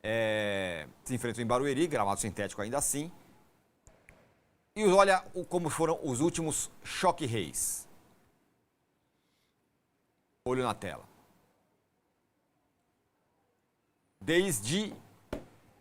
se enfrentam em Barueri, gramado sintético ainda assim. E olha como foram os últimos choque reis. Olho na tela. Desde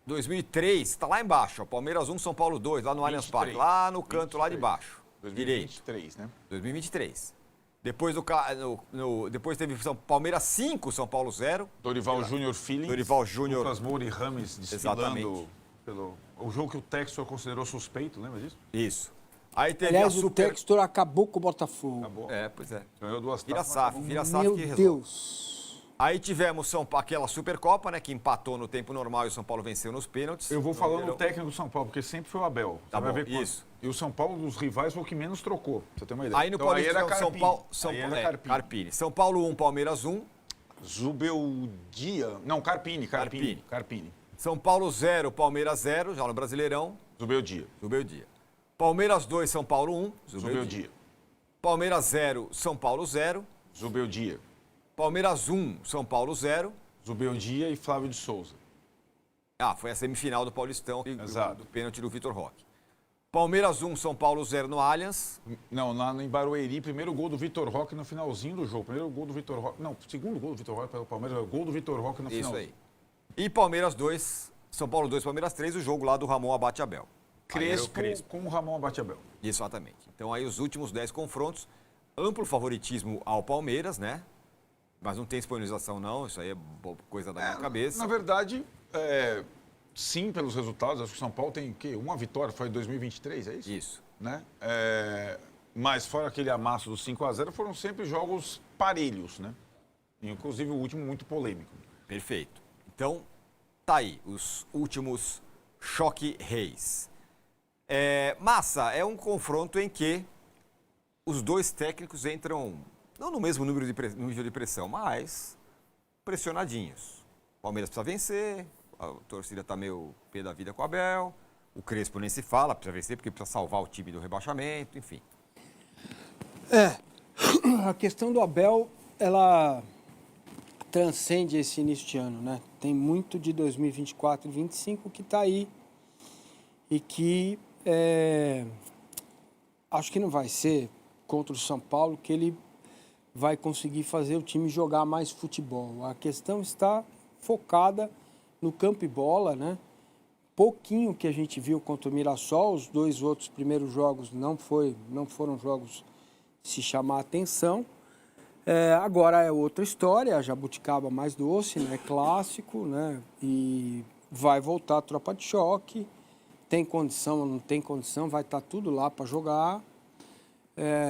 2003, está lá embaixo, ó, Palmeiras 1, São Paulo 2, lá no Allianz Parque, lá no canto 23, lá de baixo. 2023, né? 2023. Depois teve Palmeiras 5, São Paulo 0. Dorival Júnior Feeling. Dorival Júnior. Lucas Moura e Rames desfilando pelo... O jogo que o Textor considerou suspeito, lembra disso? Isso. Aí teve aliás, o Textor acabou com o Botafogo. Acabou. Pois é. Ganhou 2 Vira SAF que Meu resolve. Deus. Aí tivemos aquela Supercopa, né, que empatou no tempo normal e o São Paulo venceu nos pênaltis. Eu vou falando do técnico do São Paulo, porque sempre foi o Abel. Tá bom, isso. E o São Paulo, dos rivais, foi o que menos trocou, pra você ter uma ideia. Aí no Paulista, São Paulo... Carpini. São Paulo 1, Palmeiras 1. Zubeldia... Não, Carpini. São Paulo 0, Palmeiras 0, já no Brasileirão. Zubeldia. Palmeiras 2, São Paulo 1. Zubeldia. Palmeiras 0, São Paulo 0. Zubeldia. Palmeiras 1, São Paulo 0. Zubeldia e Flávio de Souza. Foi a semifinal do Paulistão, Exato. do pênalti do Vitor Roque. Palmeiras 1, São Paulo 0 no Allianz. Não, lá em Barueri, primeiro gol do Vitor Roque no finalzinho do jogo. Primeiro gol do Vitor Roque. Não, segundo gol do Vitor Roque pelo Palmeiras, gol do Vitor Roque no final. Isso aí. E Palmeiras 2, São Paulo 2, Palmeiras 3, o jogo lá do Ramon Abate Abel. Crespo com o Ramon Abate Abel. Exatamente. Então aí os últimos 10 confrontos, amplo favoritismo ao Palmeiras, né? Mas não tem disponibilização não, isso aí é coisa da minha cabeça. Na verdade, sim, pelos resultados, acho que o São Paulo tem uma vitória, foi em 2023, é isso? Isso. Né? Mas fora aquele amasso dos 5-0, foram sempre jogos parelhos, né? Inclusive o último muito polêmico. Perfeito. Então, tá aí, os últimos choque reis. Massa, é um confronto em que os dois técnicos entram, não no mesmo nível de pressão, mas pressionadinhos. O Palmeiras precisa vencer, a torcida está meio pé da vida com o Abel, o Crespo nem se fala, precisa vencer porque precisa salvar o time do rebaixamento, enfim. A questão do Abel, ela transcende esse início de ano, né? Tem muito de 2024 e 2025 que está aí e que acho que não vai ser contra o São Paulo que ele vai conseguir fazer o time jogar mais futebol. A questão está focada no campo e bola, né? Pouquinho que a gente viu contra o Mirassol, os 2 outros primeiros jogos não foram jogos de se chamar a atenção. Agora é outra história, a jabuticaba mais doce, né? Clássico, né? E vai voltar a tropa de choque. Tem condição ou não tem condição, vai estar tudo lá para jogar.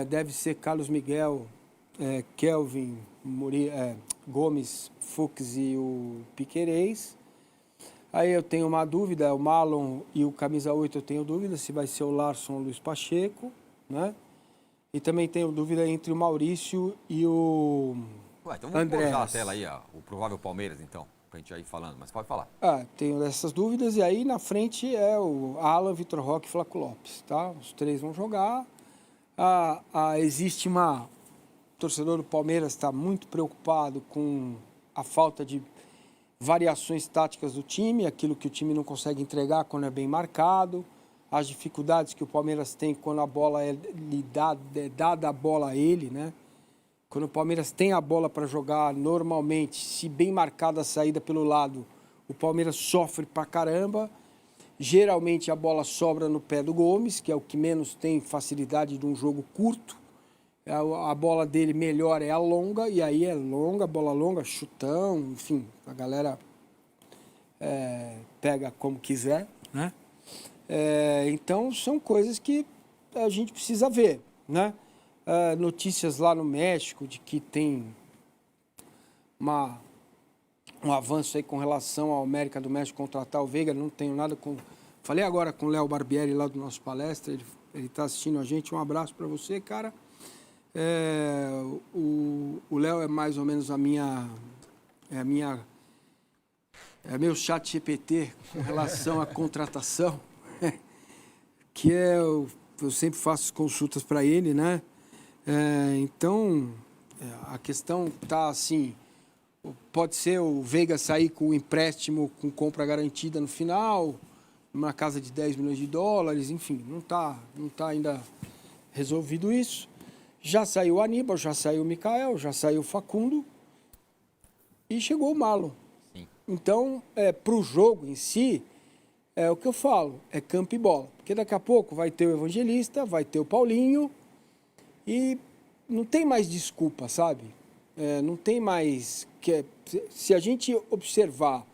Deve ser Carlos Miguel, Kelvin, Gomes, Fux e o Piquerez. Aí eu tenho uma dúvida, o Marlon e o Camisa 8 eu tenho dúvida se vai ser o Larson ou o Luiz Pacheco, né? E também tenho dúvida entre o Maurício e o Então vamos Andrés. colocar a tela aí, o provável Palmeiras, então, pra gente ir falando, mas pode falar. Tenho essas dúvidas e aí na frente é o Alan, Vitor Roque e Flaco Lopes, tá? Os 3 vão jogar. Existe o torcedor do Palmeiras está muito preocupado com a falta de variações táticas do time, aquilo que o time não consegue entregar quando é bem marcado, as dificuldades que o Palmeiras tem quando a bola é dada a bola a ele, né? Quando o Palmeiras tem a bola para jogar, normalmente, se bem marcada a saída pelo lado, o Palmeiras sofre pra caramba. Geralmente a bola sobra no pé do Gomes, que é o que menos tem facilidade de um jogo curto. A bola dele melhor é a longa, e aí é longa, bola longa, chutão, enfim, a galera pega como quiser, né? Então são coisas que a gente precisa ver, né? Notícias lá no México de que tem um avanço aí com relação ao América do México contratar o Veiga, não tenho nada com... Falei agora com o Léo Barbieri lá do nosso palestra, ele está assistindo a gente, um abraço para você, cara. O Léo é mais ou menos meu chat GPT com relação à contratação, que eu sempre faço consultas para ele, né? Então, a questão está assim, Pode ser o Veiga sair com o empréstimo com compra garantida no final, uma casa de 10 milhões de dólares, enfim, não tá ainda resolvido isso. Já saiu o Aníbal, já saiu o Mikael, já saiu o Facundo e chegou o Marlon. Sim. Então, para o jogo em si, é o que eu falo, é campo e bola. Porque daqui a pouco vai ter o Evangelista, vai ter o Paulinho e não tem mais desculpa, sabe? Não tem mais... Se a gente observar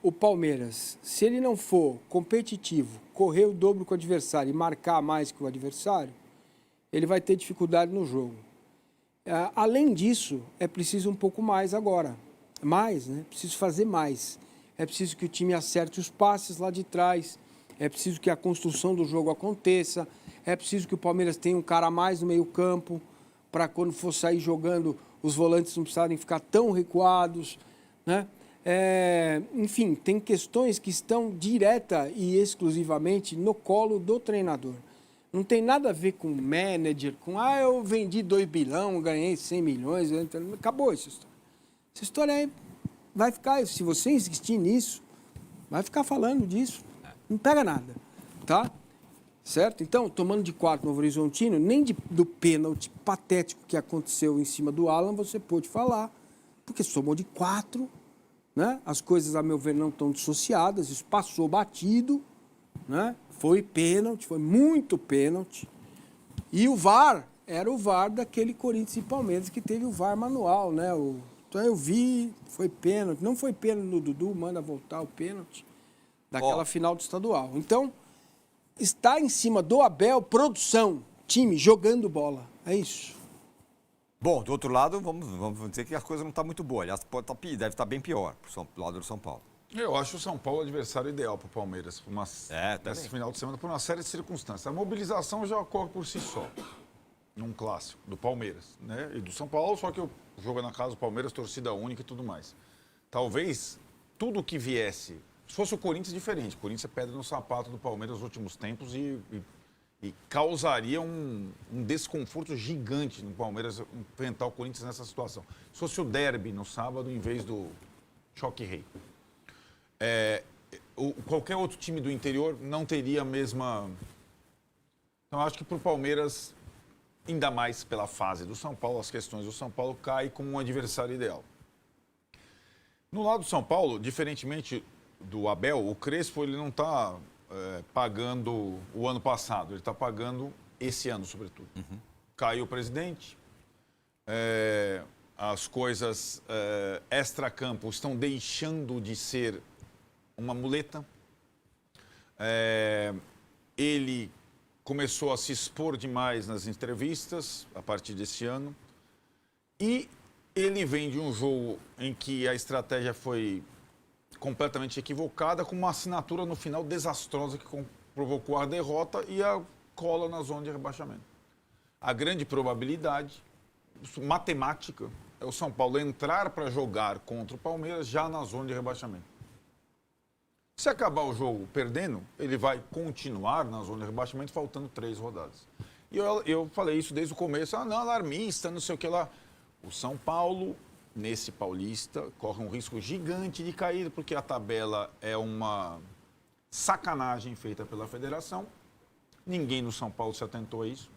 o Palmeiras, se ele não for competitivo, correr o dobro com o adversário e marcar mais que o adversário, ele vai ter dificuldade no jogo. Além disso, é preciso um pouco mais agora. Mais, né? Preciso fazer mais. É preciso que o time acerte os passes lá de trás. É preciso que a construção do jogo aconteça. É preciso que o Palmeiras tenha um cara a mais no meio-campo para quando for sair jogando, os volantes não precisarem ficar tão recuados, né? Enfim, tem questões que estão direta e exclusivamente no colo do treinador. Não tem nada a ver com manager, com eu vendi 2 bilhões, ganhei 100 milhões, acabou essa história. Essa história aí vai ficar, se você insistir nisso, vai ficar falando disso, não pega nada, tá? Certo? Então, tomando de 4 no Novo Horizontino, nem do pênalti patético que aconteceu em cima do Alan, você pôde falar, porque somou de 4, né? As coisas, a meu ver, não estão dissociadas, isso passou batido, né? Foi pênalti, foi muito pênalti. E o VAR era o VAR daquele Corinthians e Palmeiras que teve o VAR manual, né? Então eu vi, foi pênalti. Não foi pênalti no Dudu, manda voltar o pênalti daquela final do estadual. Então, está em cima do Abel, produção, time jogando bola. É isso. Bom, do outro lado, vamos dizer que a coisa não está muito boa. Aliás, deve estar bem pior pro lado do São Paulo. Eu acho o São Paulo o adversário ideal para o Palmeiras nesse final de semana, por uma série de circunstâncias. A mobilização já ocorre por si só, num clássico do Palmeiras, né? E do São Paulo, só que o jogo é na casa do Palmeiras, torcida única e tudo mais. Talvez tudo que viesse, se fosse o Corinthians, diferente. O Corinthians é pedra no sapato do Palmeiras nos últimos tempos e causaria um desconforto gigante no Palmeiras enfrentar o Corinthians nessa situação. Se fosse o derby no sábado, em vez do choque rei. Qualquer outro time do interior não teria a mesma... Então, acho que para o Palmeiras, ainda mais pela fase do São Paulo, as questões do São Paulo caem como um adversário ideal. No lado do São Paulo, diferentemente do Abel, o Crespo ele não está pagando o ano passado, ele está pagando esse ano, sobretudo. Uhum. Caiu o presidente, as coisas extra-campo estão deixando de ser uma muleta. Ele começou a se expor demais nas entrevistas a partir desse ano. E ele vem de um jogo em que a estratégia foi completamente equivocada, com uma assinatura no final desastrosa que provocou a derrota e a cola na zona de rebaixamento. A grande probabilidade, matemática, é o São Paulo entrar para jogar contra o Palmeiras já na zona de rebaixamento. Se acabar o jogo perdendo, ele vai continuar na zona de rebaixamento, faltando 3 rodadas. E eu falei isso desde o começo, não, alarmista, não sei o que lá. O São Paulo, nesse Paulista, corre um risco gigante de cair, porque a tabela é uma sacanagem feita pela federação. Ninguém no São Paulo se atentou a isso.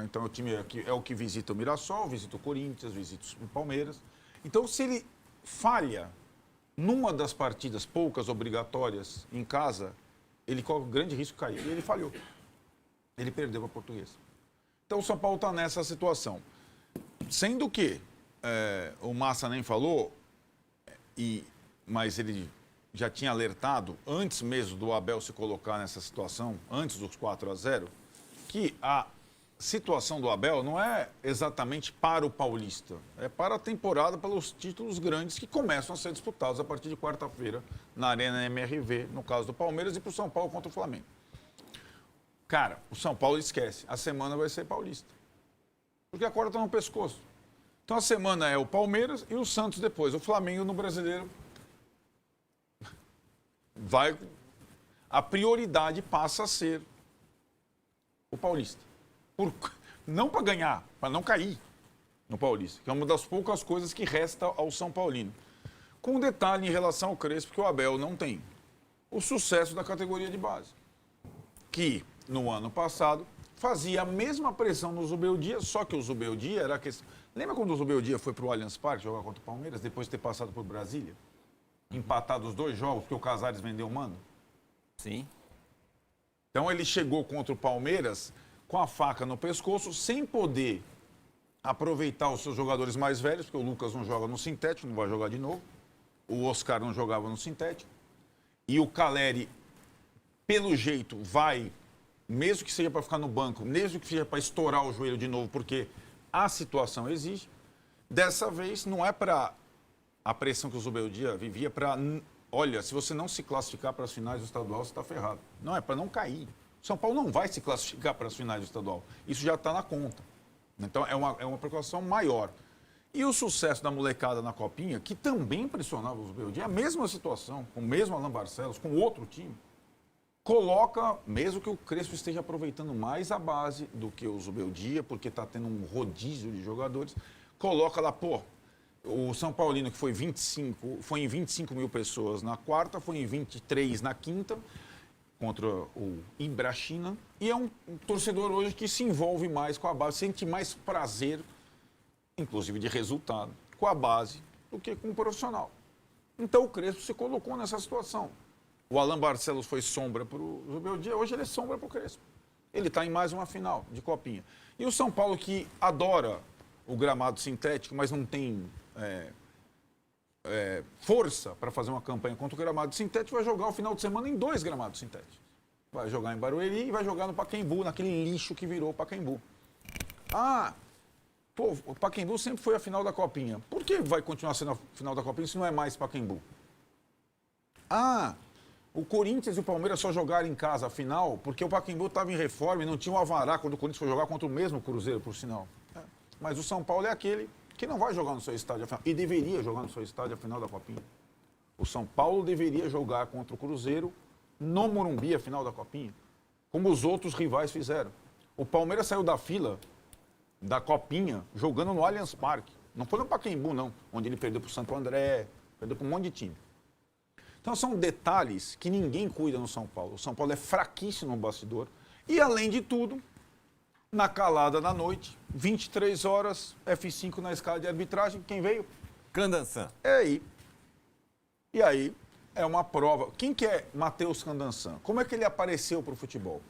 Então, o time é o que visita o Mirassol, visita o Corinthians, visita o Palmeiras. Então, se ele falha numa das partidas poucas obrigatórias em casa, ele corre um grande risco de cair. E ele falhou. Ele perdeu a Portuguesa. Então, o São Paulo está nessa situação. Sendo que o Massa nem falou, mas ele já tinha alertado, antes mesmo do Abel se colocar nessa situação, antes dos 4-0, que a situação do Abel não é exatamente para o Paulista, é para a temporada, pelos títulos grandes que começam a ser disputados a partir de quarta-feira na Arena MRV, no caso do Palmeiras, e para o São Paulo contra o Flamengo. Cara, o São Paulo esquece, a semana vai ser Paulista, porque a corda está no pescoço. Então a semana é o Palmeiras e o Santos depois. O Flamengo no Brasileiro a prioridade passa a ser o Paulista. Não para ganhar, para não cair. no Paulista, que é uma das poucas coisas que resta ao São Paulino. Com um detalhe em relação ao Crespo que o Abel não tem. O sucesso da categoria de base, que no ano passado fazia a mesma pressão no Zubeldia, só que o Zubeldia era a questão... Lembra quando o Zubeldia foi para o Allianz Parque jogar contra o Palmeiras, depois de ter passado por Brasília? Empatado os 2 jogos, porque o Casares vendeu o mando? Sim. Então ele chegou contra o Palmeiras com a faca no pescoço, sem poder aproveitar os seus jogadores mais velhos, porque o Lucas não joga no sintético, não vai jogar de novo. O Oscar não jogava no sintético. E o Caleri, pelo jeito, vai, mesmo que seja para ficar no banco, mesmo que seja para estourar o joelho de novo, porque a situação exige. Dessa vez, não é para a pressão que o Zubeldia vivia, para... Olha, se você não se classificar para as finais do estadual, você está ferrado. Não, é para não cair. São Paulo não vai se classificar para as finais do estadual. Isso já está na conta. Então, é uma preocupação maior. E o sucesso da molecada na Copinha, que também impressionava o Zubeldia, a mesma situação, com o mesmo Alan Barcelos, com outro time, coloca, mesmo que o Crespo esteja aproveitando mais a base do que o Zubeldia, porque está tendo um rodízio de jogadores, coloca lá, pô, o São Paulino, que foi em 25 mil pessoas na quarta, foi em 23 na quinta, contra o Ibrachina, e é um torcedor hoje que se envolve mais com a base, sente mais prazer, inclusive de resultado, com a base do que com o profissional. Então o Crespo se colocou nessa situação. O Alan Barcelos foi sombra para o Zubeldia, hoje ele é sombra para o Crespo. Ele está em mais uma final de Copinha. E o São Paulo, que adora o gramado sintético, mas não tem força para fazer uma campanha contra o gramado sintético, vai jogar o final de semana em 2 gramados sintéticos. Vai jogar em Barueri e vai jogar no Pacaembu, naquele lixo que virou o Pacaembu. Ah, pô, o Pacaembu sempre foi a final da Copinha. Por que vai continuar sendo a final da Copinha se não é mais Pacaembu? Ah, o Corinthians e o Palmeiras só jogaram em casa a final porque o Pacaembu estava em reforma e não tinha um alvará quando o Corinthians foi jogar contra o mesmo Cruzeiro, por sinal. Mas o São Paulo é aquele que não vai jogar no seu estádio a final, e deveria jogar no seu estádio a final da Copinha. O São Paulo deveria jogar contra o Cruzeiro no Morumbi a final da Copinha, como os outros rivais fizeram. O Palmeiras saiu da fila da Copinha jogando no Allianz Parque. Não foi no Pacaembu, não, onde ele perdeu para o Santo André, perdeu para um monte de time. Então são detalhes que ninguém cuida no São Paulo. O São Paulo é fraquíssimo no bastidor. E, além de tudo, na calada da noite, 23 horas, F5 na escala de arbitragem, quem veio? Candansan. É aí. E aí é uma prova. Quem que é Matheus Candansan? Como é que ele apareceu para o futebol?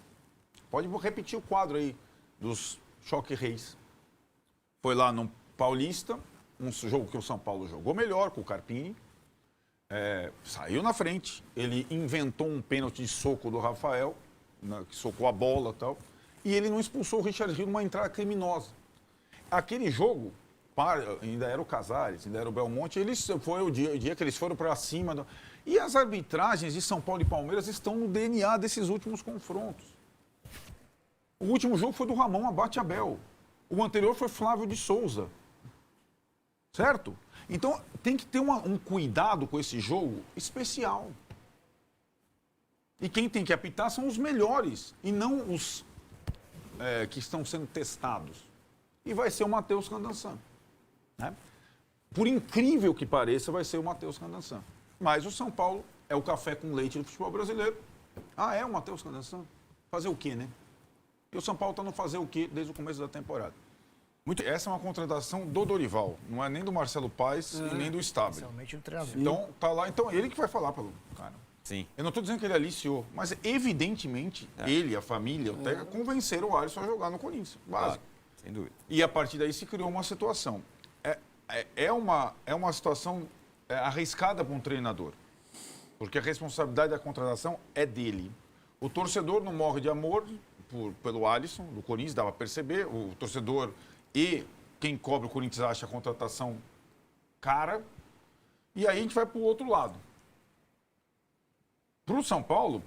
Pode repetir o quadro aí dos Choque Reis. Foi lá no Paulista, um jogo que o São Paulo jogou melhor, com o Carpini. Saiu na frente. Ele inventou um pênalti de soco do Rafael, que socou a bola e tal. E ele não expulsou o Richard Rios numa entrada criminosa. Aquele jogo, ainda era o Casares, ainda era o Belmonte, foi o dia que eles foram para cima. E as arbitragens de São Paulo e Palmeiras estão no DNA desses últimos confrontos. O último jogo foi do Ramon Abate Abel. O anterior foi Flávio de Souza. Certo? Então, tem que ter um cuidado com esse jogo especial. E quem tem que apitar são os melhores, e não os que estão sendo testados. E vai ser o Matheus Candansan. Né? Por incrível que pareça, vai ser o Matheus Candansan. Mas o São Paulo é o café com leite do futebol brasileiro. Ah, é o Matheus Candansan? Fazer o quê, né? E o São Paulo está no fazer o quê desde o começo da temporada. Essa é uma contratação do Dorival, não é nem do Marcelo Paes e nem do Stabile. Especialmente o treinador. Então, tá lá, então ele que vai falar pelo cara. Sim. Eu não estou dizendo que ele aliciou, mas evidentemente ele, a família, até convenceram o Alisson a jogar no Corinthians. Básico. Sem dúvida. E a partir daí se criou uma situação. É uma situação arriscada para um treinador, porque a responsabilidade da contratação é dele. O torcedor não morre de amor pelo Alisson, do Corinthians, dá para perceber. O torcedor e quem cobra o Corinthians acha a contratação cara. E aí a gente vai para o outro lado. Para o São Paulo,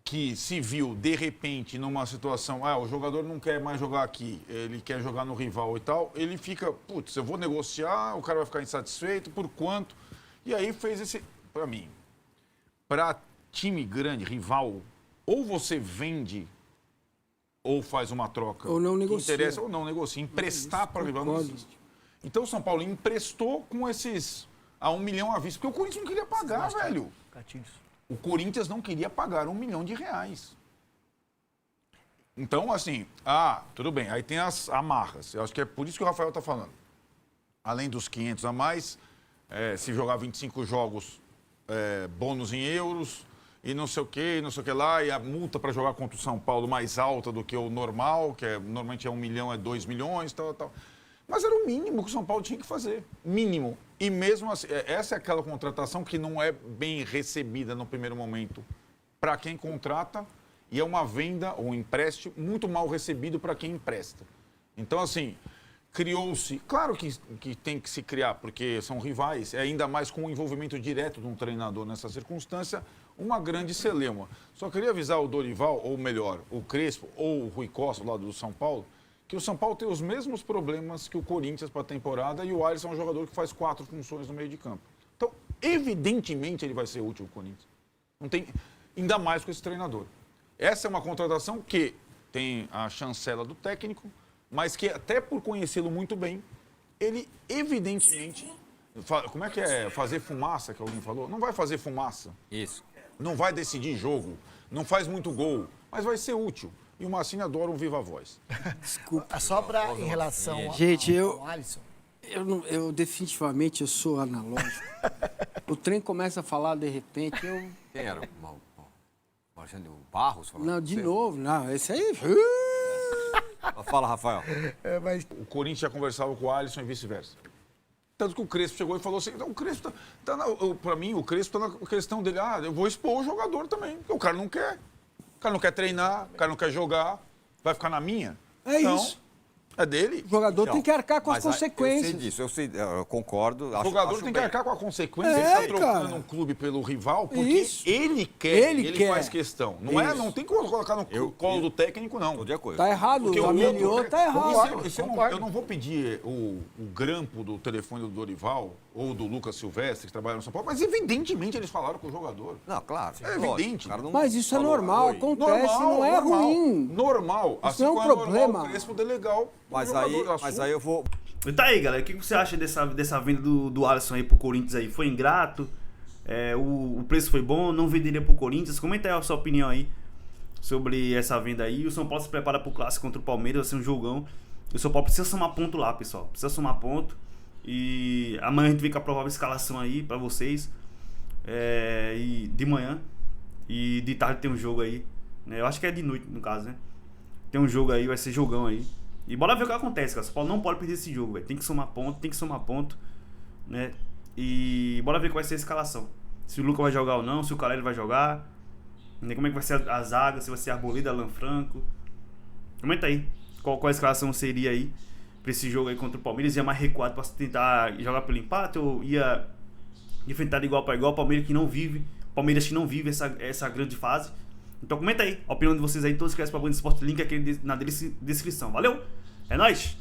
que se viu, de repente, numa situação, o jogador não quer mais jogar aqui, ele quer jogar no rival e tal, ele fica, putz, eu vou negociar, o cara vai ficar insatisfeito, por quanto? E aí fez esse, para mim, para time grande, rival, ou você vende ou faz uma troca ou não negocia. Interessa, ou não negocia. Emprestar para o rival não existe. Então o São Paulo emprestou com esses a 1 milhão à vista, porque o Corinthians não queria pagar, velho. O Corinthians não queria pagar R$1 milhão. Então, assim, tudo bem, aí tem as amarras. Eu acho que é por isso que o Rafael está falando. Além dos 500 a mais, se jogar 25 jogos, bônus em euros, e não sei o que lá, e a multa para jogar contra o São Paulo mais alta do que o normal, que normalmente é 1 milhão, é 2 milhões, tal. Mas era o mínimo que o São Paulo tinha que fazer, mínimo. E mesmo assim, essa é aquela contratação que não é bem recebida no primeiro momento para quem contrata, e é uma venda ou um empréstimo muito mal recebido para quem empresta. Então, assim, criou-se... Claro que tem que se criar, porque são rivais, ainda mais com o envolvimento direto de um treinador nessa circunstância, uma grande celeuma. Só queria avisar o Dorival, ou melhor, o Crespo ou o Rui Costa, do lado do São Paulo, que o São Paulo tem os mesmos problemas que o Corinthians para a temporada, e o Alisson é um jogador que faz 4 funções no meio de campo. Então, evidentemente, ele vai ser útil ao Corinthians. Não tem, ainda mais com esse treinador. Essa é uma contratação que tem a chancela do técnico, mas que até por conhecê-lo muito bem, ele evidentemente... Como é que é? Fazer fumaça, que alguém falou? Não vai fazer fumaça. Isso. Não vai decidir jogo, não faz muito gol, mas vai ser útil. E o Massini adora um viva voz. Desculpa. Só para em relação ao Alisson. Eu definitivamente sou analógico. O trem começa a falar de repente, Quem era? Marcelo Barros? Não, de novo, não, esse aí... Fala, Rafael. O Corinthians já conversava com o Alisson e vice-versa. Tanto que o Crespo chegou e falou assim, o Crespo para mim, o Crespo está na questão dele, eu vou expor o jogador também, porque o cara não quer. O cara não quer treinar, o cara não quer jogar, vai ficar na minha. Então, isso. É dele. O jogador tem que arcar com as consequências. Eu sei disso, eu concordo. O jogador tem que arcar com a consequência. Ele está trocando um clube pelo rival porque ele quer, ele faz questão. Não tem que colocar no colo do técnico, não. Tô de acordo. Tá errado, o Ameliô tá errado. Eu não vou pedir o grampo do telefone do Dorival ou do Lucas Silvestre, que trabalha no São Paulo, mas evidentemente eles falaram com o jogador. Não, claro. É evidente. Mas isso é normal, acontece, não é ruim. Normal. Isso não é um problema. O Crespo é legal. Mas aí eu vou... E tá aí, galera, o que você acha dessa venda do Alisson aí pro Corinthians aí? Foi ingrato? O preço foi bom? Não venderia pro Corinthians? Comenta aí a sua opinião aí sobre essa venda aí. O São Paulo se prepara pro clássico contra o Palmeiras, vai ser um jogão. O São Paulo precisa somar ponto lá, pessoal. Precisa somar ponto. E amanhã a gente vem com a provável escalação aí pra vocês. E de manhã. E de tarde tem um jogo aí, né? Eu acho que é de noite, no caso, né? Tem um jogo aí, vai ser jogão aí. E bora ver o que acontece, cara. O São Paulo não pode perder esse jogo, velho. Tem que somar ponto, né? E bora ver qual vai ser a escalação. Se o Lucas vai jogar ou não, se o Caleri vai jogar. Né? Como é que vai ser a zaga, se vai ser Arboleda, Alan Franco. Comenta aí qual a escalação seria aí pra esse jogo aí contra o Palmeiras. Ia mais recuado pra tentar jogar pelo empate ou ia enfrentar de igual para igual. Palmeiras que não vive essa grande fase. Então comenta aí a opinião de vocês aí. Todos que querem para o Band Esporte, link aqui na descrição. Valeu? É nóis!